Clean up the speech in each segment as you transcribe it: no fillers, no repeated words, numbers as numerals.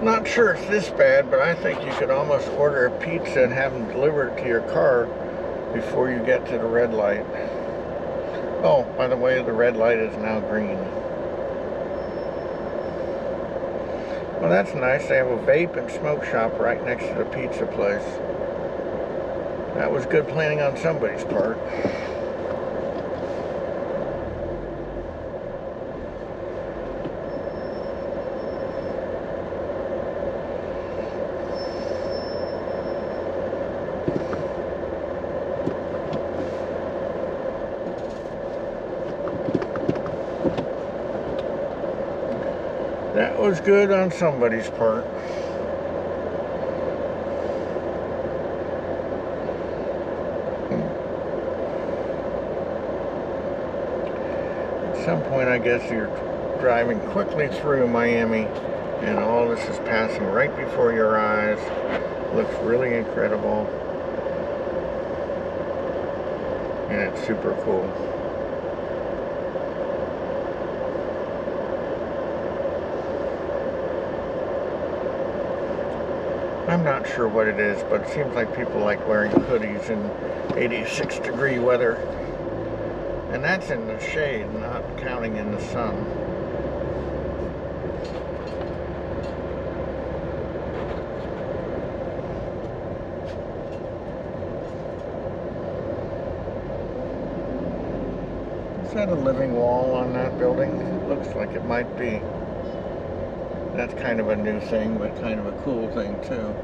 Not sure it's this bad, but I think you could almost order a pizza and have them deliver it to your car before you get to the red light. Oh, by the way, the red light is now green. Well, that's nice. They have a vape and smoke shop right next to the pizza place. That was good planning on somebody's part. That was good on somebody's part. At some point, I guess you're driving quickly through Miami and all this is passing right before your eyes. Looks really incredible. And it's super cool. I'm not sure what it is, but it seems like people like wearing hoodies in 86-degree weather. And that's in the shade, not counting in the sun. Is that a living wall on that building? It looks like it might be. That's kind of a new thing, but kind of a cool thing too.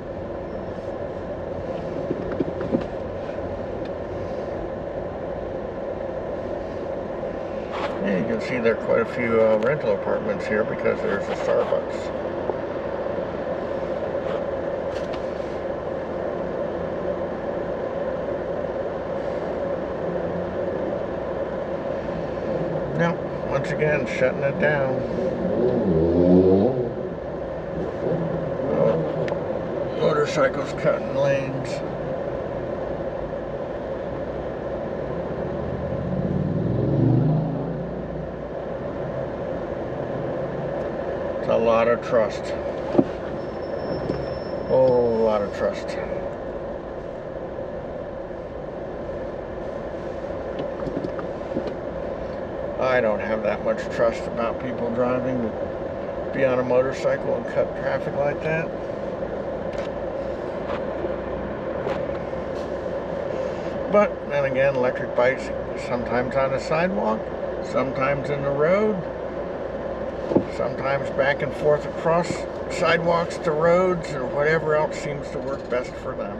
Yeah, you can see there are quite a few rental apartments here because there's a Starbucks. Now, once again, shutting it down. Motorcycles cutting lanes. It's a lot of trust. Oh, a lot of trust. I don't have that much trust about people driving to be on a motorcycle and cut traffic like that. But then again, electric bikes sometimes on the sidewalk, sometimes in the road, sometimes back and forth across sidewalks to roads, or whatever else seems to work best for them.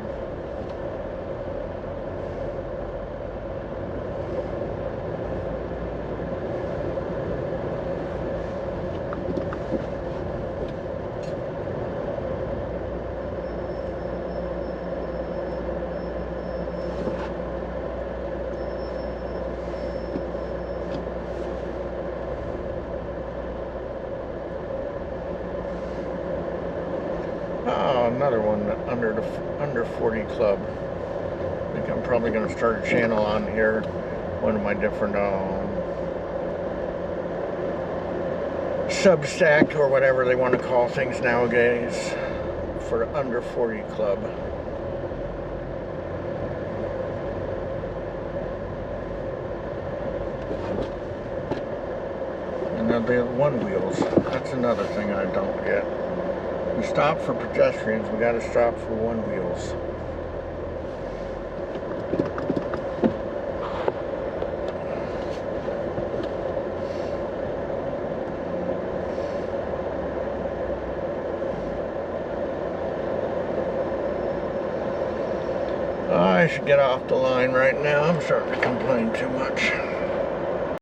Oh, another one, under 40 club. I think I'm probably going to start a channel on here. One of my different Substack or whatever they want to call things nowadays for under 40 club. And then the one wheels. That's another thing I don't get. We stop for pedestrians, we got to stop for one wheels. I should get off the line right now. I'm starting to complain too much.